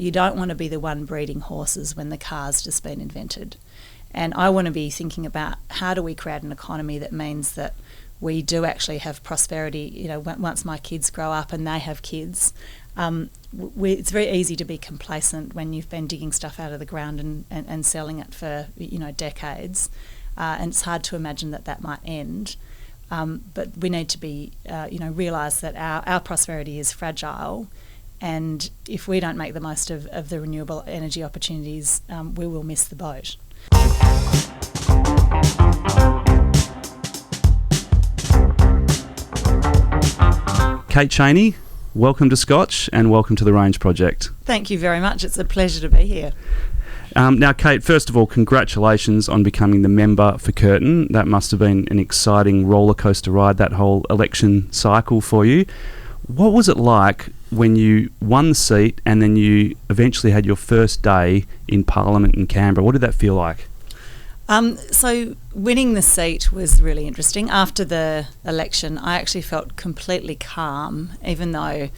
you don't want to be the one breeding horses when the car's just been invented. And I want to be thinking about how do we create an economy that means that we do actually have prosperity, once my kids grow up and they have kids. It's very easy to be complacent when you've been digging stuff out of the ground and selling it for, decades. And it's hard to imagine that might end. But we need to be, realise that our prosperity is fragile. And if we don't make the most of the renewable energy opportunities, we will miss the boat. Kate Chaney, welcome to Scotch and welcome to the Range Project. Thank you very much. It's a pleasure to be here. Now, Kate, first of all, congratulations on becoming the member for Curtin. That must have been an exciting roller coaster ride, that whole election cycle for you. What was it like when you won the seat and then you eventually had your first day in Parliament in Canberra? What did that feel like? So winning the seat was really interesting. After the election, I actually felt completely calm, even though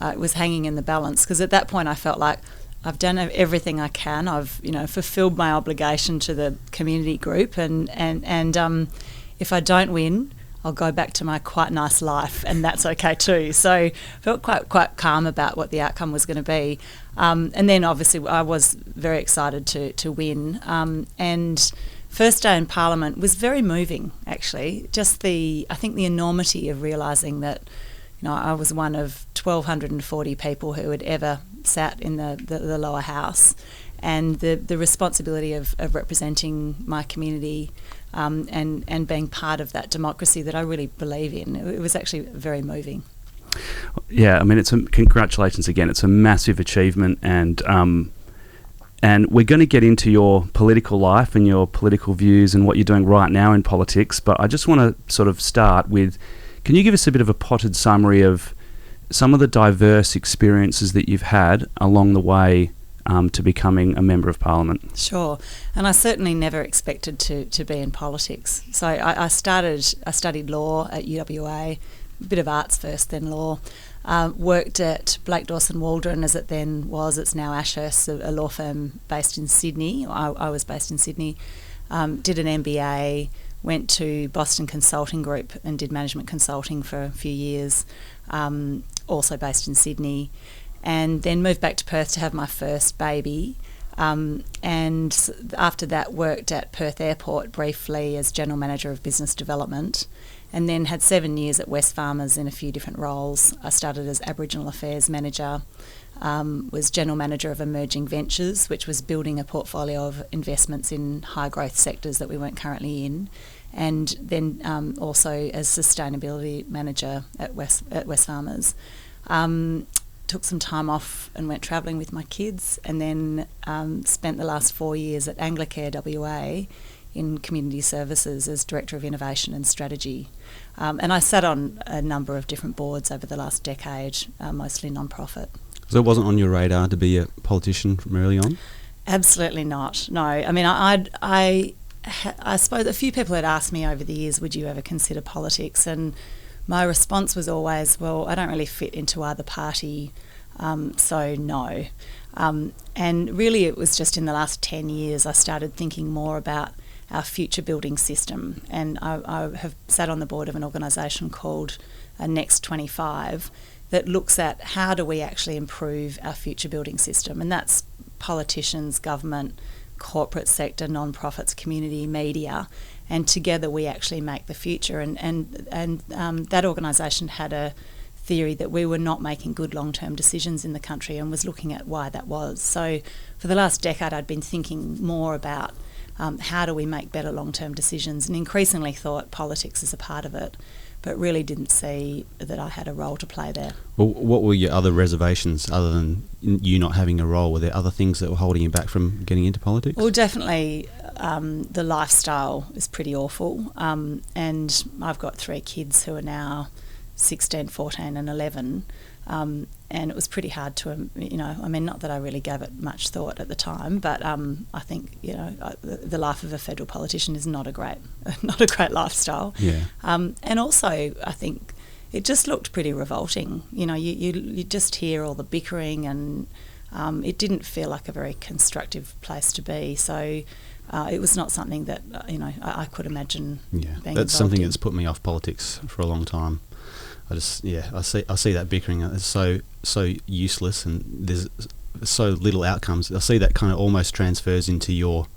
it was hanging in the balance, because at that point I felt like I've done everything I can. I've, fulfilled my obligation to the community group, and if I don't win, I'll go back to my quite nice life, and that's okay too. So I felt quite calm about what the outcome was going to be. And then obviously I was very excited to win. And first day in Parliament was very moving, actually. Just I think the enormity of realising that, I was one of 1,240 people who had ever sat in the lower house, and the responsibility of representing my community and being part of that democracy that I really believe in. It was actually very moving. Yeah, I mean, congratulations again. It's a massive achievement, and we're going to get into your political life and your political views and what you're doing right now in politics, but I just want to sort of start with, can you give us a bit of a potted summary of some of the diverse experiences that you've had along the way to becoming a Member of Parliament? Sure, and I certainly never expected to be in politics. So I studied law at UWA, a bit of arts first, then law. Worked at Blake Dawson Waldron, as it then was. It's now Ashurst, a law firm based in Sydney. I was based in Sydney. Did an MBA, went to Boston Consulting Group and did management consulting for a few years, also based in Sydney, and then moved back to Perth to have my first baby. And after that worked at Perth Airport briefly as General Manager of Business Development, and then had 7 years at Wesfarmers in a few different roles. I started as Aboriginal Affairs Manager, was General Manager of Emerging Ventures, which was building a portfolio of investments in high growth sectors that we weren't currently in, and then also as Sustainability Manager at Wesfarmers. Took some time off and went travelling with my kids, and then spent the last 4 years at Anglicare WA in community services as Director of Innovation and Strategy. And I sat on a number of different boards over the last decade, mostly non-profit. So it wasn't on your radar to be a politician from early on? Absolutely not, no. I mean, I suppose a few people had asked me over the years, would you ever consider politics? And my response was always, well, I don't really fit into either party, so no. And really it was just in the last 10 years I started thinking more about our future building system. And I have sat on the board of an organisation called Next 25 that looks at how do we actually improve our future building system. And that's politicians, government, corporate sector, non-profits, community, media, and together we actually make the future. And that organisation had a theory that we were not making good long-term decisions in the country and was looking at why that was. So for the last decade I'd been thinking more about how do we make better long-term decisions, and increasingly thought politics is a part of it, but really didn't see that I had a role to play there. Well, what were your other reservations other than you not having a role? Were there other things that were holding you back from getting into politics? Well, definitely the lifestyle is pretty awful, and I've got 3 kids who are now 16, 14 and 11, and it was pretty hard to, I mean, not that I really gave it much thought at the time, but I think, the life of a federal politician is not a great lifestyle. Yeah. And also, I think it just looked pretty revolting. You just hear all the bickering and it didn't feel like a very constructive place to be. So it was not something that I could imagine being that's something in. that's put me off politics for a long time. I see that bickering. It's so useless, and there's so little outcomes. I see that kind of almost transfers into your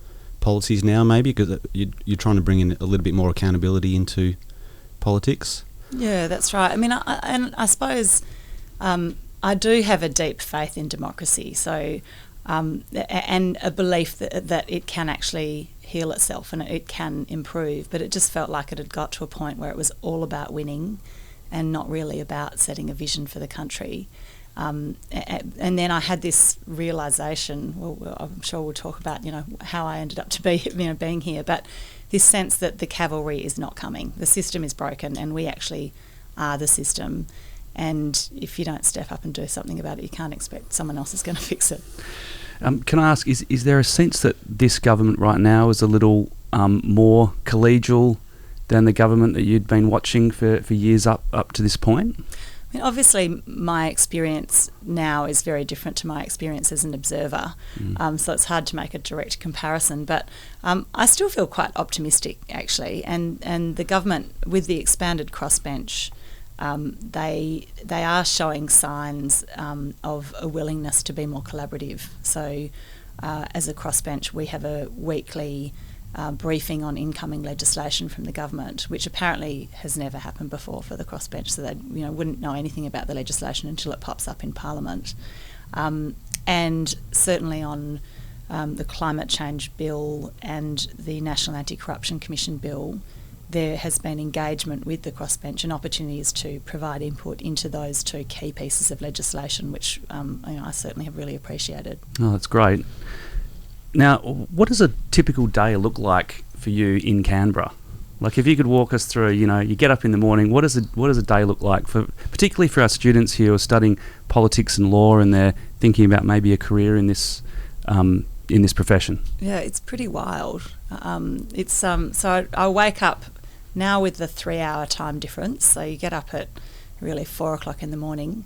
policies now, maybe, because you're trying to bring in a little bit more accountability into politics. Yeah, that's right. I mean, I suppose I do have a deep faith in democracy, so and a belief that it can actually heal itself and it can improve, but it just felt like it had got to a point where it was all about winning and not really about setting a vision for the country. And then I had this realisation, well, I'm sure we'll talk about, how I ended up to be, being here, but this sense that the cavalry is not coming. The system is broken and we actually are the system. And if you don't step up and do something about it, you can't expect someone else is going to fix it. Can I ask, is there a sense that this government right now is a little more collegial than the government that you'd been watching for years up to this point? I mean, obviously, my experience now is very different to my experience as an observer, so it's hard to make a direct comparison. But I still feel quite optimistic, actually. And the government, with the expanded crossbench, they are showing signs of a willingness to be more collaborative. So, as a crossbench, we have a weekly briefing on incoming legislation from the government, which apparently has never happened before for the crossbench, so they wouldn't know anything about the legislation until it pops up in Parliament. And certainly on the climate change bill and the National Anti-Corruption Commission bill, there has been engagement with the crossbench and opportunities to provide input into those two key pieces of legislation, which I certainly have really appreciated. Oh, that's great. Now, what does a typical day look like for you in Canberra? Like, if you could walk us through, you get up in the morning, what does a day look like, particularly for our students here who are studying politics and law and they're thinking about maybe a career in this profession? Yeah, it's pretty wild. So I wake up now with the 3-hour time difference, so you get up at really 4 o'clock in the morning.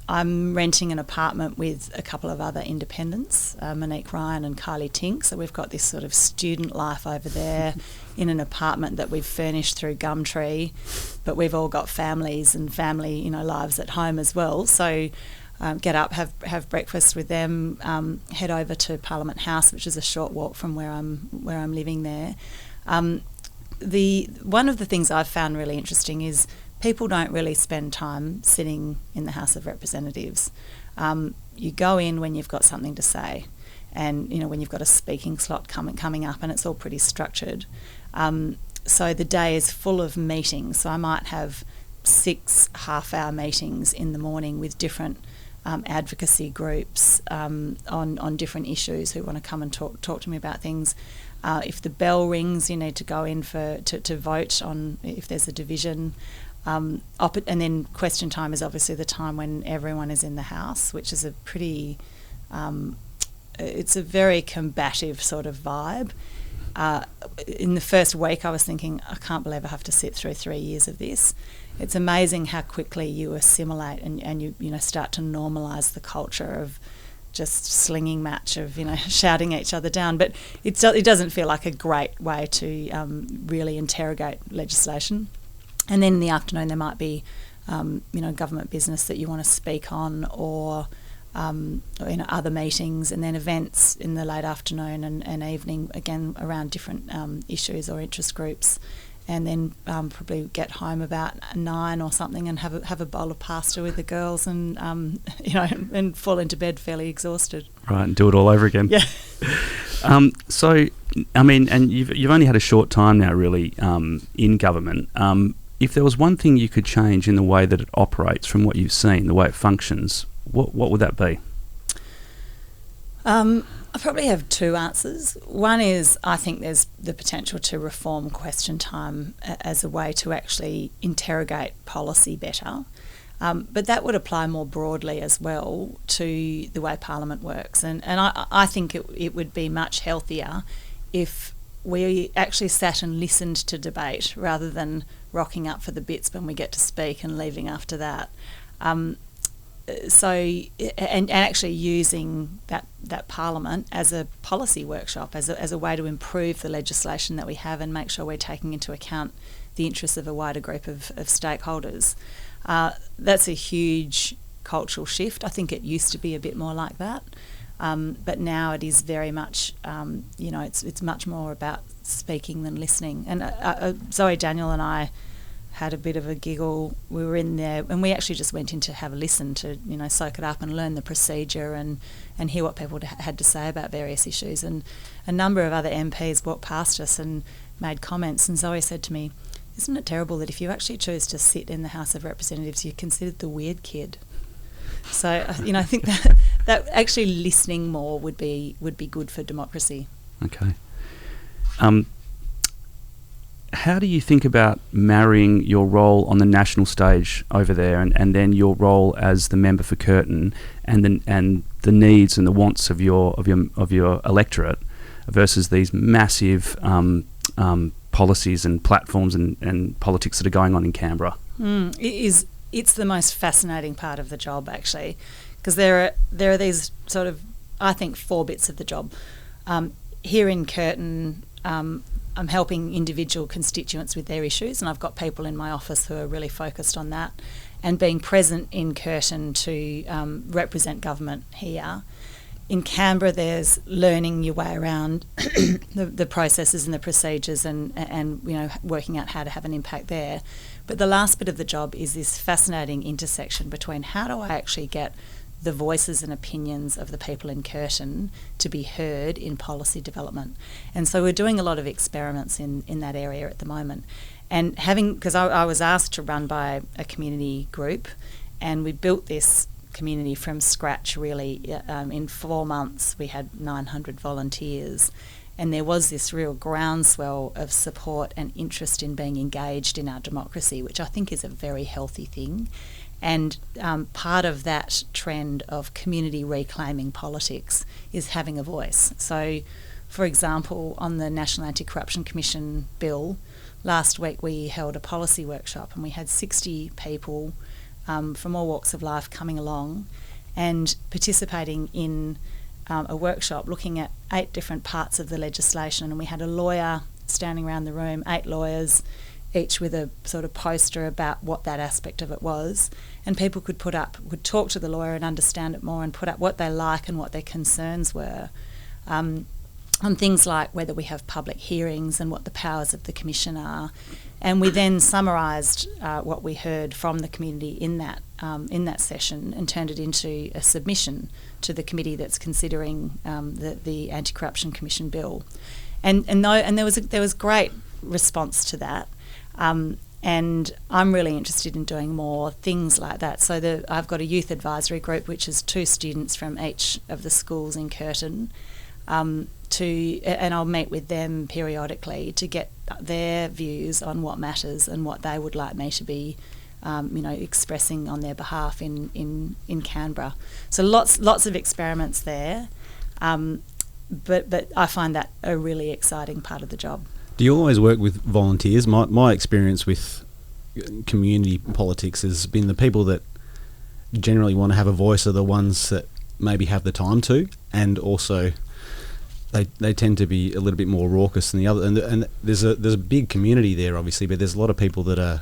I'm renting an apartment with a couple of other independents, Monique Ryan and Kylie Tink. So we've got this sort of student life over there in an apartment that we've furnished through Gumtree, but we've all got families and family, lives at home as well. So get up, have breakfast with them, head over to Parliament House, which is a short walk from where I'm living there. One of the things I've found really interesting is people don't really spend time sitting in the House of Representatives. You go in when you've got something to say, and when you've got a speaking slot coming up, and it's all pretty structured. So the day is full of meetings. So I might have 6 half-hour meetings in the morning with different advocacy groups on different issues who want to come and talk to me about things. If the bell rings, you need to go in to vote on if there's a division. And then question time is obviously the time when everyone is in the house, which is a pretty it's a very combative sort of vibe. In the first week I was thinking, I can't believe I have to sit through 3 years of this. It's amazing how quickly you assimilate and you start to normalise the culture of just slinging match of shouting each other down, but it doesn't feel like a great way to really interrogate legislation. And then in the afternoon there might be, government business that you want to speak on, or other meetings, and then events in the late afternoon and evening, again around different issues or interest groups, and then probably get home about 9 or something and have a bowl of pasta with the girls, and and fall into bed fairly exhausted. Right, and do it all over again. Yeah. So, I mean, and you've only had a short time now, really, in government. If there was one thing you could change in the way that it operates from what you've seen, the way it functions, what would that be? I probably have 2 answers. One is I think there's the potential to reform question time as a way to actually interrogate policy better. But that would apply more broadly as well to the way Parliament works. And I think it would be much healthier if we actually sat and listened to debate rather than rocking up for the bits when we get to speak and leaving after that. and actually using that parliament as a policy workshop, as a way to improve the legislation that we have and make sure we're taking into account the interests of a wider group of stakeholders. That's a huge cultural shift. I think it used to be a bit more like that, but now it is very much, it's much more about speaking than listening. And Zoe, Daniel and I had a bit of a giggle. We were in there and we actually just went in to have a listen, to soak it up and learn the procedure and hear what people had to say about various issues. And a number of other MPs walked past us and made comments, and Zoe said to me, "Isn't it terrible that if you actually choose to sit in the House of Representatives, you're considered the weird kid?" So I think that actually listening more would be good for democracy. Okay. How do you think about marrying your role on the national stage over there and then your role as the member for Curtin and the needs and the wants of your electorate versus these massive policies and platforms and politics that are going on in Canberra? It's the most fascinating part of the job, actually, because there are these sort of, I think, 4 bits of the job. Here in Curtin, I'm helping individual constituents with their issues, and I've got people in my office who are really focused on that, and being present in Curtin to represent government here. In Canberra, there's learning your way around the processes and the procedures and working out how to have an impact there. But the last bit of the job is this fascinating intersection between how do I actually get the voices and opinions of the people in Curtin to be heard in policy development. And so we're doing a lot of experiments in that area at the moment. And because I was asked to run by a community group, and we built this community from scratch, really. In 4 months we had 900 volunteers, and there was this real groundswell of support and interest in being engaged in our democracy, which I think is a very healthy thing. And part of that trend of community reclaiming politics is having a voice. So, for example, on the National Anti-Corruption Commission bill, last week we held a policy workshop and we had 60 people from all walks of life coming along and participating in a workshop looking at 8 different parts of the legislation. And we had a lawyer standing around the room, 8 lawyers, each with a sort of poster about what that aspect of it was, and people could talk to the lawyer and understand it more and put up what they like and what their concerns were on things like whether we have public hearings and what the powers of the commission are. And we then summarised what we heard from the community in that session and turned it into a submission to the committee that's considering the Anti-Corruption Commission bill. And there was great response to that. And I'm really interested in doing more things like that. So I've got a youth advisory group, which is 2 students from each of the schools in Curtin, and I'll meet with them periodically to get their views on what matters and what they would like me to be, expressing on their behalf in Canberra. So lots of experiments there, but I find that a really exciting part of the job. Do you always work with volunteers? My experience with community politics has been the people that generally want to have a voice are the ones that maybe have the time to, and also they tend to be a little bit more raucous than the other. And there's a big community there, obviously, but there's a lot of people that are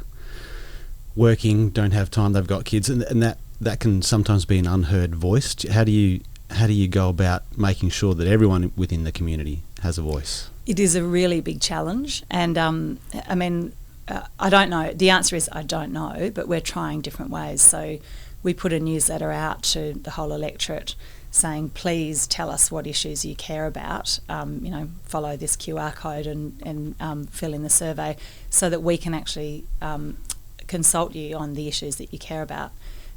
working, don't have time, they've got kids, and that can sometimes be an unheard voice. How do you go about making sure that everyone within the community has a voice? It is a really big challenge, and I don't know. The answer is I don't know, but we're trying different ways. So we put a newsletter out to the whole electorate saying, please tell us what issues you care about, follow this QR code and fill in the survey so that we can actually consult you on the issues that you care about.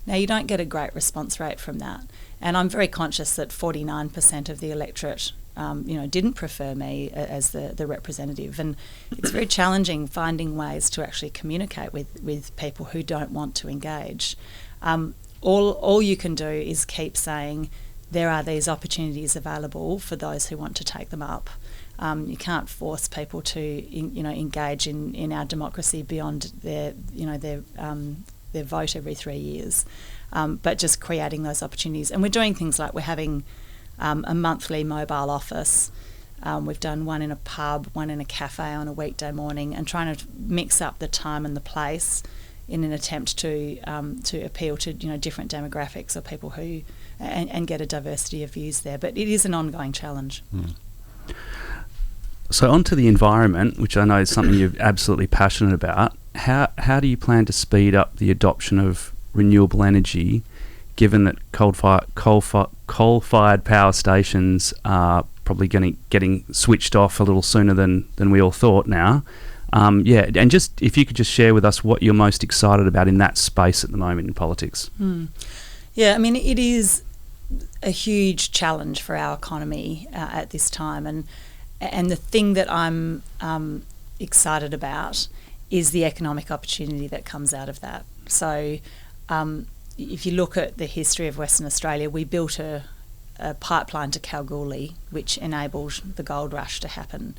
Now, you don't get a great response rate from that, and I'm very conscious that 49% of the electorate didn't prefer me as the representative, and it's very challenging finding ways to actually communicate with people who don't want to engage. All you can do is keep saying there are these opportunities available for those who want to take them up. You can't force people to engage in our democracy beyond their their vote every 3 years, but just creating those opportunities. And we're doing things like we're having a monthly mobile office. We've done one in a pub, one in a cafe on a weekday morning, and trying to mix up the time and the place in an attempt to appeal to different demographics or people who and get a diversity of views there. But it is an ongoing challenge. So on to the environment, which I know is something you're absolutely passionate about. How do you plan to speed up the adoption of renewable energy, given that coal-fired power stations are probably getting switched off a little sooner than we all thought now? And just if you could just share with us what you're most excited about in that space at the moment in politics. Yeah, I mean, it is a huge challenge for our economy at this time, and the thing that I'm excited about is the economic opportunity that comes out of that. So if you look at the history of Western Australia, we built a pipeline to Kalgoorlie, which enabled the gold rush to happen.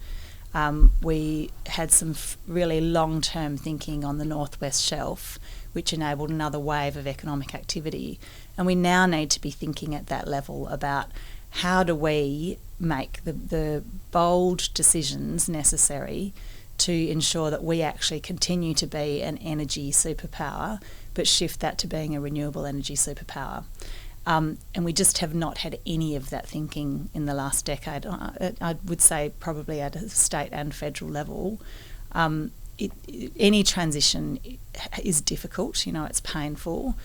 We had some really long-term thinking on the Northwest Shelf, which enabled another wave of economic activity. And we now need to be thinking at that level about how do we make the bold decisions necessary to ensure that we actually continue to be an energy superpower, but shift that to being a renewable energy superpower. And we just have not had any of that thinking in the last decade. I would say probably at a state and federal level. Any transition is difficult, it's painful,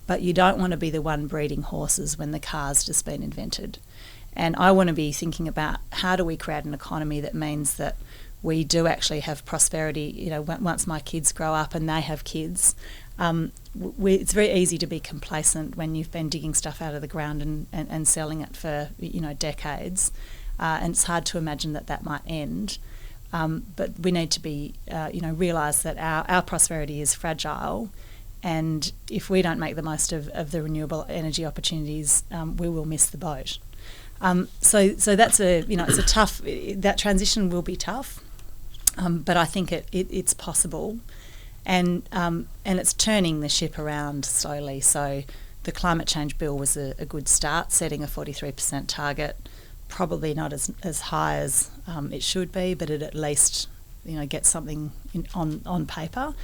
but you don't want to be the one breeding horses when the car's just been invented. And I want to be thinking about how do we create an economy that means that we do actually have prosperity, once my kids grow up and they have kids. It's very easy to be complacent when you've been digging stuff out of the ground and selling it for decades, and it's hard to imagine that might end. But we need to be realise that our prosperity is fragile, and if we don't make the most of the renewable energy opportunities, we will miss the boat. So that's it's a tough. That transition will be tough, but I think it's possible. And it's turning the ship around slowly. So the climate change bill was a good start, setting a 43% target, probably not as high as it should be, but it at least gets something on paper.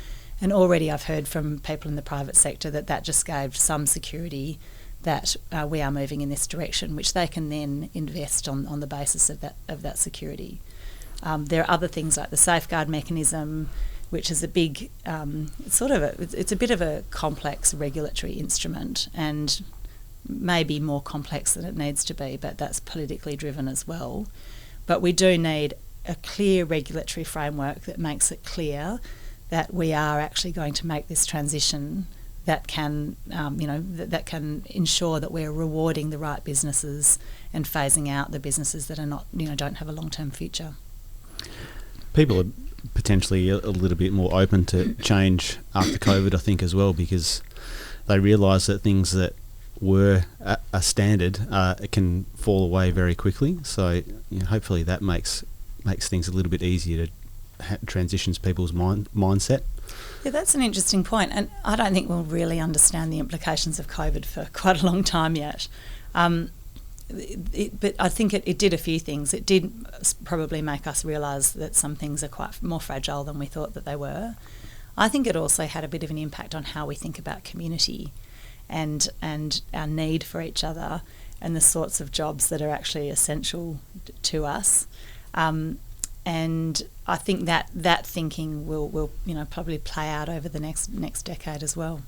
And already I've heard from people in the private sector that just gave some security that we are moving in this direction, which they can then invest on the basis of that security. There are other things like the safeguard mechanism, which is a big, it's a bit of a complex regulatory instrument, and maybe more complex than it needs to be, but that's politically driven as well. But we do need a clear regulatory framework that makes it clear that we are actually going to make this transition that can, that can ensure that we're rewarding the right businesses and phasing out the businesses that are not, don't have a long-term future. People are potentially a little bit more open to change after COVID, I think, as well, because they realise that things that were a standard can fall away very quickly. So hopefully that makes things a little bit easier to transitions people's mindset. Yeah, that's an interesting point, and I don't think we'll really understand the implications of COVID for quite a long time yet. But I think it did a few things. It did probably make us realise that some things are quite more fragile than we thought that they were. I think it also had a bit of an impact on how we think about community and our need for each other and the sorts of jobs that are actually essential to us. And I think that thinking will probably play out over the next decade as well.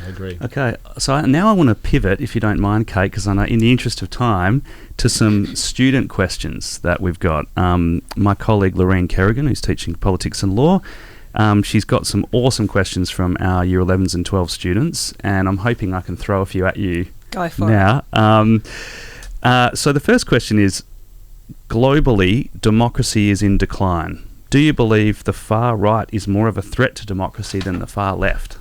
I agree. Okay, so now I want to pivot, if you don't mind, Kate, because I know in the interest of time, to some student questions that we've got. My colleague Lorraine Kerrigan, who's teaching politics and law, she's got some awesome questions from our Year 11s and 12 students, and I'm hoping I can throw a few at you Go for now. So the first question is, globally, democracy is in decline. Do you believe the far right is more of a threat to democracy than the far left?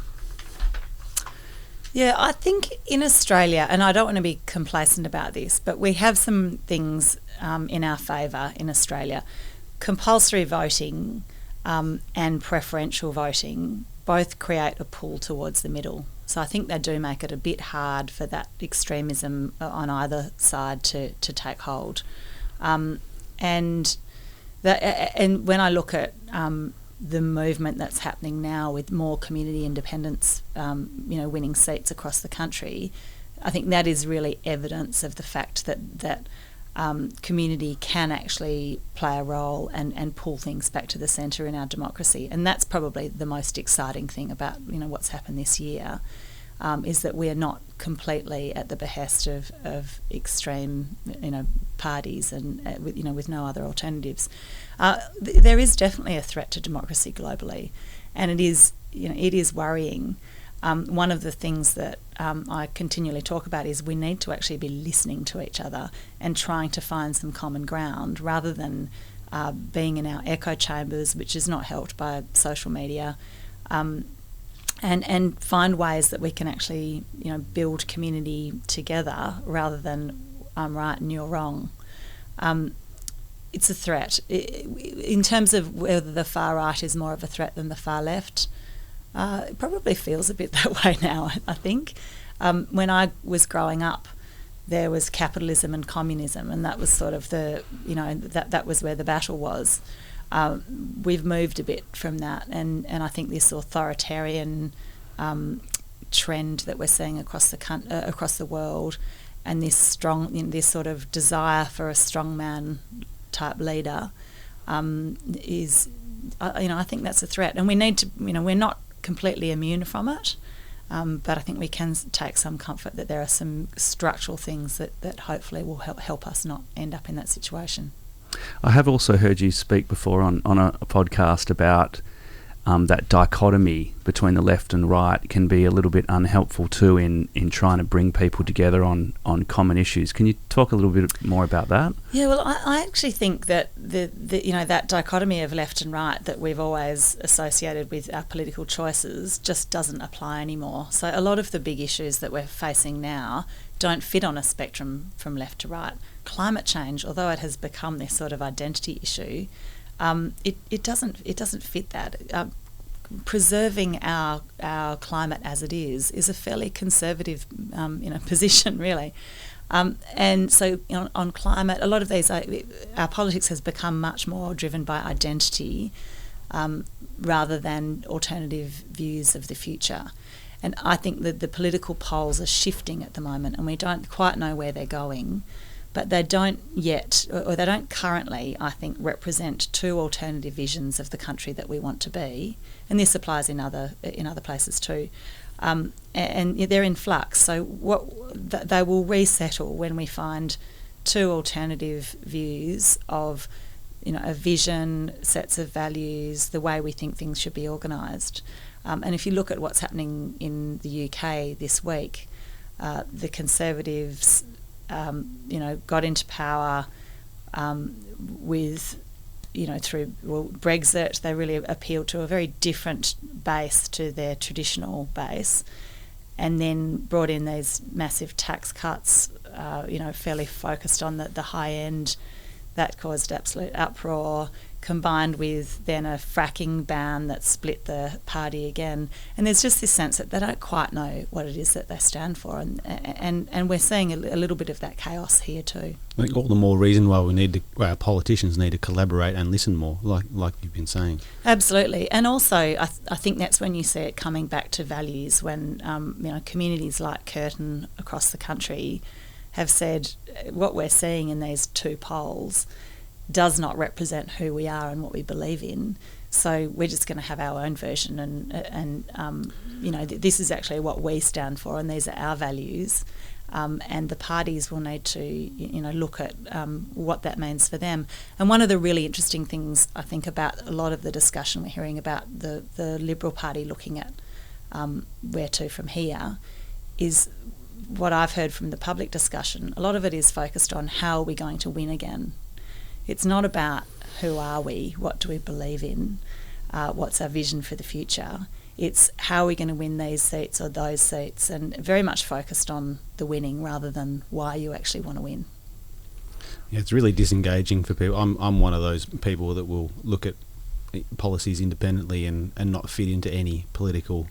Yeah, I think in Australia, and I don't want to be complacent about this, but we have some things in our favour in Australia. Compulsory voting and preferential voting both create a pull towards the middle. So I think they do make it a bit hard for that extremism on either side to take hold. And when I look at the movement that's happening now with more community independents, winning seats across the country, I think that is really evidence of the fact that community can actually play a role and pull things back to the centre in our democracy. And that's probably the most exciting thing about what's happened this year, is that we are not completely at the behest of extreme parties and with no other alternatives. There is definitely a threat to democracy globally, and it is worrying. One of the things that I continually talk about is we need to actually be listening to each other and trying to find some common ground rather than being in our echo chambers, which is not helped by social media, and find ways that we can actually build community together rather than I'm right and you're wrong. It's a threat. In terms of whether the far right is more of a threat than the far left, it probably feels a bit that way now, I think. When I was growing up, there was capitalism and communism, and that was sort of that was where the battle was. We've moved a bit from that, and I think this authoritarian trend that we're seeing across the world, and this sort of desire for a strongman type leader, is, I think that's a threat, and we need to, we're not completely immune from it, but I think we can take some comfort that there are some structural things that hopefully will help us not end up in that situation. I have also heard you speak before on a podcast about that dichotomy between the left and right can be a little bit unhelpful too in trying to bring people together on common issues. Can you talk a little bit more about that? Yeah, well, I actually think that that dichotomy of left and right that we've always associated with our political choices just doesn't apply anymore. So a lot of the big issues that we're facing now don't fit on a spectrum from left to right. Climate change, although it has become this sort of identity issue, it doesn't fit that. Preserving our climate as it is a fairly conservative position, really. And so on climate, a lot of these, our politics has become much more driven by identity rather than alternative views of the future. And I think that the political poles are shifting at the moment, and we don't quite know where they're going. But they don't yet, or they don't currently, I think, represent two alternative visions of the country that we want to be, and this applies in other places too. And they're in flux. So they will resettle when we find two alternative views of, a vision, sets of values, the way we think things should be organised. And if you look at what's happening in the UK this week, the Conservatives got into power with, through Brexit. They really appealed to a very different base to their traditional base, and then brought in these massive tax cuts, fairly focused on the high end. That caused absolute uproar, combined with then a fracking ban that split the party again. And there's just this sense that they don't quite know what it is that they stand for, and we're seeing a little bit of that chaos here too. I think all the more reason why our politicians need to collaborate and listen more, like you've been saying. Absolutely. And also I think that's when you see it coming back to values, when communities like Curtin across the country have said what we're seeing in these two poles does not represent who we are and what we believe in. So we're just going to have our own version, and this is actually what we stand for, and these are our values. And the parties will need to, look at what that means for them. And one of the really interesting things I think about a lot of the discussion we're hearing about the Liberal Party looking at where to from here is what I've heard from the public discussion. A lot of it is focused on how are we going to win again. It's not about who are we, what do we believe in, what's our vision for the future. It's how are we going to win these seats or those seats, and very much focused on the winning rather than why you actually want to win. Yeah, it's really disengaging for people. I'm one of those people that will look at policies independently and not fit into any political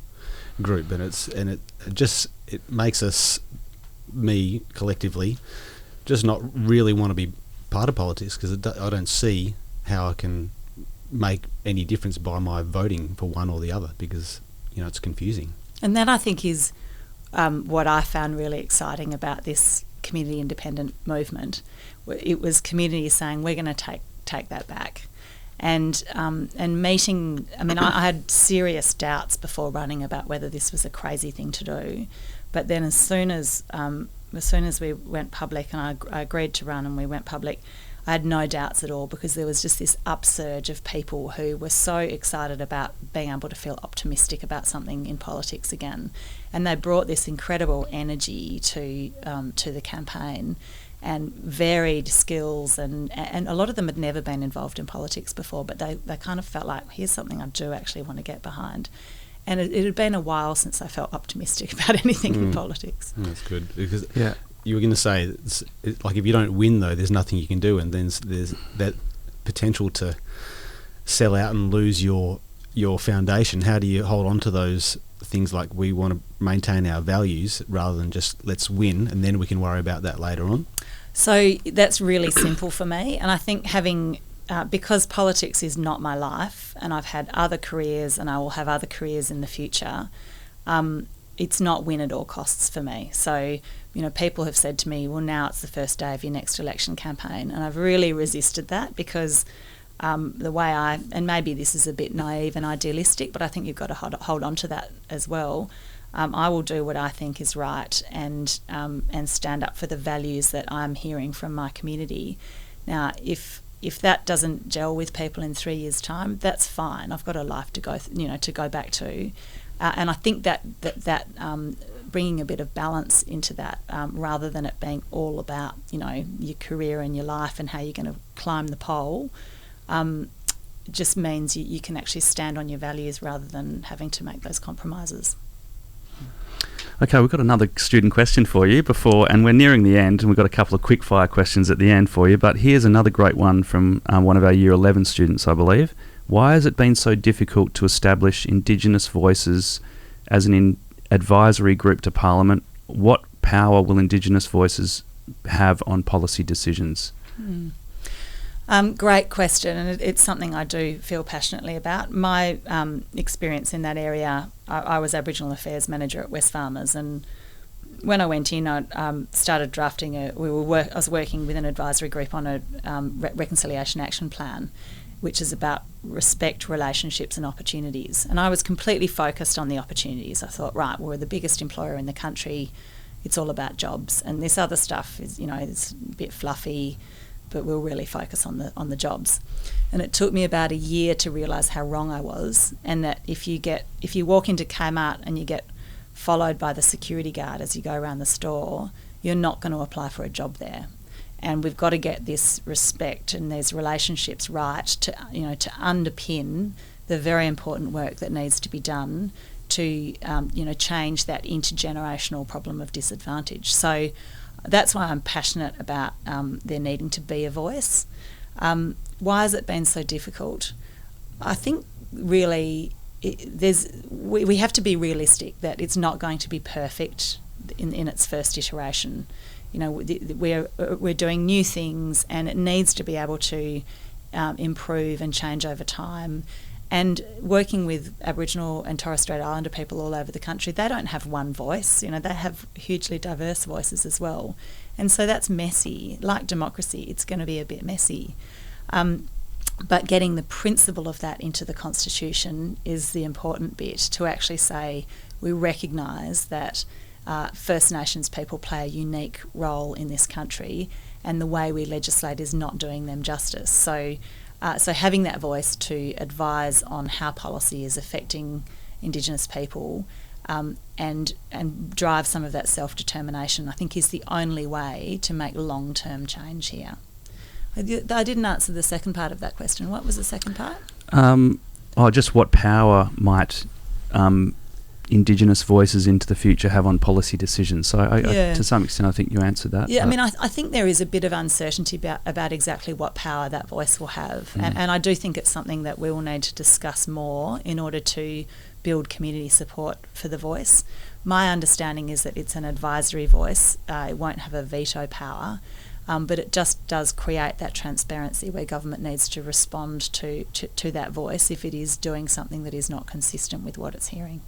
group, and it makes me collectively just not really want to be part of politics, because I don't see how I can make any difference by my voting for one or the other, because it's confusing. And that, I think, is what I found really exciting about this community independent movement. It was communities saying, we're going to take that back. And meeting, I had serious doubts before running about whether this was a crazy thing to do. But then as soon as we went public and I agreed to run and we went public, I had no doubts at all, because there was just this upsurge of people who were so excited about being able to feel optimistic about something in politics again. And they brought this incredible energy to the campaign, and varied skills, and a lot of them had never been involved in politics before, but they kind of felt like, here's something I do actually want to get behind. And it had been a while since I felt optimistic about anything in politics. That's good, because you were going to say, like, if you don't win, though, there's nothing you can do, and then there's that potential to sell out and lose your foundation. How do you hold on to those things? Like, we want to maintain our values rather than just let's win and then we can worry about that later on? So that's really simple for me, and I think because politics is not my life, and I've had other careers and I will have other careers in the future, it's not win at all costs for me. So, people have said to me, well, now it's the first day of your next election campaign, and I've really resisted that, because the way and maybe this is a bit naive and idealistic, but I think you've got to hold on to that as well. I will do what I think is right, and stand up for the values that I'm hearing from my community. Now, if that doesn't gel with people in 3 years' time, that's fine. I've got a life to go, to go back to, and I think that bringing a bit of balance into that, rather than it being all about your career and your life and how you're going to climb the pole, just means you can actually stand on your values rather than having to make those compromises. Okay, we've got another student question for you and we're nearing the end, and we've got a couple of quick fire questions at the end for you, but here's another great one from one of our Year 11 students, I believe. Why has it been so difficult to establish Indigenous voices as an advisory group to Parliament? What power will Indigenous voices have on policy decisions? Great question, and it's something I do feel passionately about. My experience in that area, I was Aboriginal Affairs Manager at Wesfarmers, and when I went in, I started drafting I was working with an advisory group on a reconciliation action plan, which is about respect, relationships and opportunities. And I was completely focused on the opportunities. I thought, right, we're the biggest employer in the country, it's all about jobs, and this other stuff is, it's a bit fluffy, but we'll really focus on the jobs. And it took me about a year to realise how wrong I was, and that if you walk into Kmart and you get followed by the security guard as you go around the store, you're not going to apply for a job there. And we've got to get this respect and these relationships right to underpin the very important work that needs to be done to change that intergenerational problem of disadvantage. So that's why I'm passionate about there needing to be a voice. Why has it been so difficult? I think really we have to be realistic that it's not going to be perfect in its first iteration. We're doing new things, and it needs to be able to improve and change over time. And working with Aboriginal and Torres Strait Islander people all over the country, they don't have one voice. They have hugely diverse voices as well. And so that's messy. Like democracy, it's going to be a bit messy. But getting the principle of that into the Constitution is the important bit, to actually say we recognise that First Nations people play a unique role in this country, and the way we legislate is not doing them justice. So having that voice to advise on how policy is affecting Indigenous people and drive some of that self-determination, I think, is the only way to make long-term change here. I didn't answer the second part of that question. What was the second part? Just what power might Indigenous voices into the future have on policy decisions? So I, to some extent, I think you answered that. Yeah, I mean, I think there is a bit of uncertainty about exactly what power that voice will have. And I do think it's something that we will need to discuss more in order to build community support for the voice. My understanding is that it's an advisory voice. It won't have a veto power. But it just does create that transparency where government needs to respond to that voice if it is doing something that is not consistent with what it's hearing.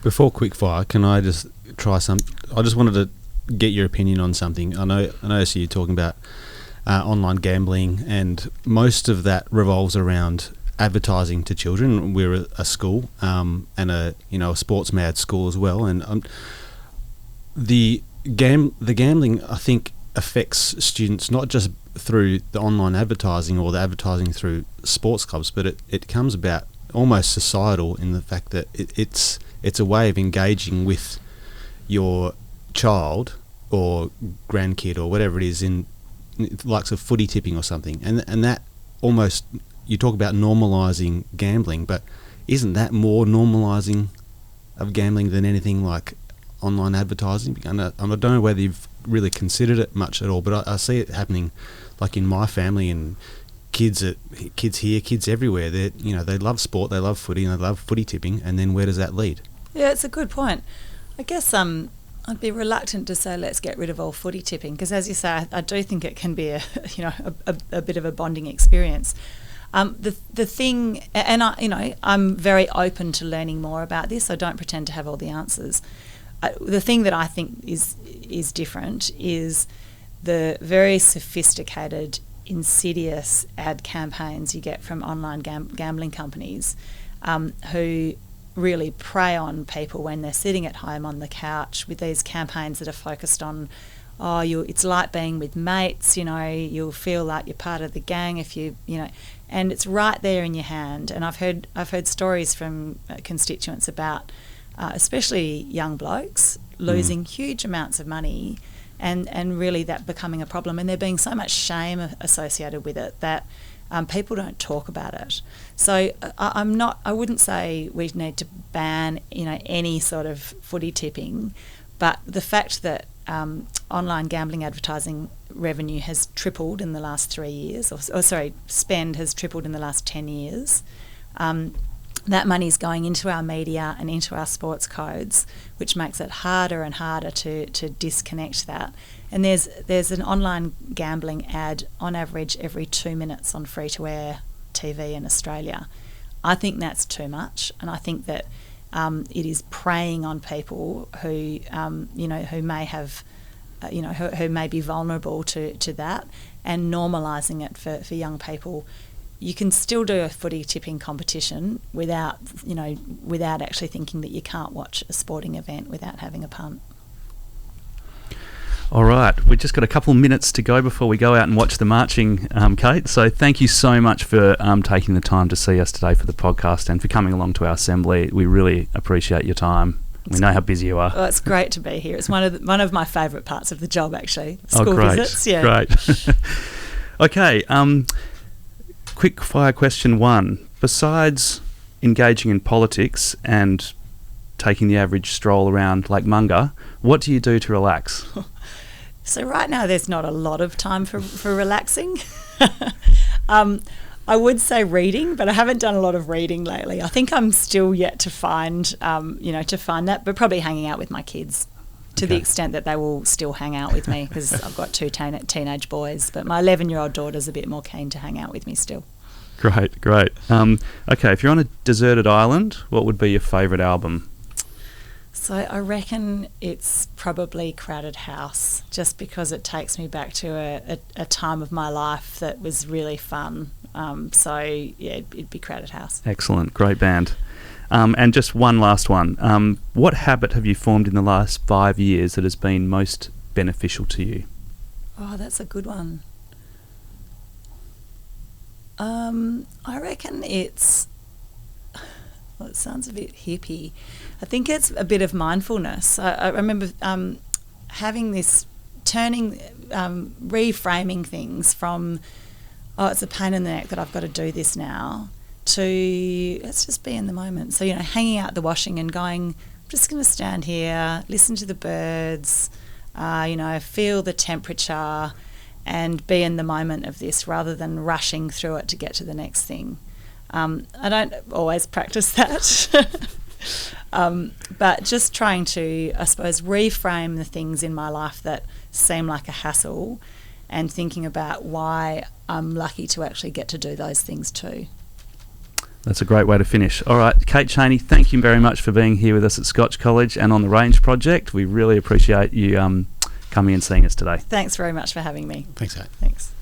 Before quickfire, can I just try some? I just wanted to get your opinion on something. I noticed you talking about online gambling, and most of that revolves around advertising to children. We're a school, and a sports mad school as well, and the gambling, I think, affects students not just through the online advertising or the advertising through sports clubs, but it comes about almost societal in the fact that it's a way of engaging with your child or grandkid or whatever it is in likes of footy tipping or something, and that almost, you talk about normalising gambling, but isn't that more normalising of gambling than anything like online advertising? I don't know whether you've really considered it much at all, but I see it happening like in my family, and kids here, kids everywhere. They love sport, they love footy, and they love footy tipping, and then where does that lead? Yeah, it's a good point. I guess I'd be reluctant to say let's get rid of all footy tipping, because as you say, I do think it can be a bit of a bonding experience. The thing, and I'm very open to learning more about this. I don't pretend to have all the answers. The thing that I think is different is the very sophisticated, insidious ad campaigns you get from online gambling companies, who really prey on people when they're sitting at home on the couch with these campaigns that are focused on, it's like being with mates, you'll feel like you're part of the gang if and it's right there in your hand. And I've heard stories from constituents about especially young blokes losing huge amounts of money and really that becoming a problem, and there being so much shame associated with it that people don't talk about it. So I wouldn't say we need to ban any sort of footy tipping, but the fact that online gambling advertising revenue has tripled in the last 3 years, spend has tripled in the last 10 years. That money is going into our media and into our sports codes, which makes it harder and harder to disconnect that. And there's an online gambling ad on average every 2 minutes on free-to-air TV in Australia. I think that's too much, and I think that it is preying on people who who may have who may be vulnerable to that, and normalising it for young people. You can still do a footy tipping competition without actually thinking that you can't watch a sporting event without having a punt. All right, we've just got a couple of minutes to go before we go out and watch the marching, Kate. So thank you so much for taking the time to see us today for the podcast and for coming along to our assembly. We really appreciate your time. We know how busy you are. Well, it's great to be here. It's one of my favourite parts of the job, actually. School visits. Yeah. Great. Okay. Quick fire question 1. Besides engaging in politics and taking the average stroll around Lake Munga, what do you do to relax? So right now there's not a lot of time for relaxing. I would say reading, but I haven't done a lot of reading lately. I think I'm still yet to find that, but probably hanging out with my kids to the extent that they will still hang out with me, because I've got 2 teenage boys, but my 11-year-old daughter's a bit more keen to hang out with me still. Great. Okay, if you're on a deserted island, what would be your favourite album? So I reckon it's probably Crowded House, just because it takes me back to a time of my life that was really fun. So yeah, it'd be Crowded House. Excellent, great band. And just one last one. What habit have you formed in the last 5 years that has been most beneficial to you? Oh, that's a good one. I reckon it sounds a bit hippie. I think it's a bit of mindfulness. I remember having this reframing things from, it's a pain in the neck that I've got to do this now, to let's just be in the moment. So, hanging out the washing and going, I'm just going to stand here, listen to the birds, feel the temperature and be in the moment of this rather than rushing through it to get to the next thing. I don't always practice that, but just trying to, I suppose, reframe the things in my life that seem like a hassle and thinking about why I'm lucky to actually get to do those things too. That's a great way to finish. All right, Kate Chaney, thank you very much for being here with us at Scotch College and on the Range Project. We really appreciate you coming and seeing us today. Thanks very much for having me. Thanks, Kate. Thanks.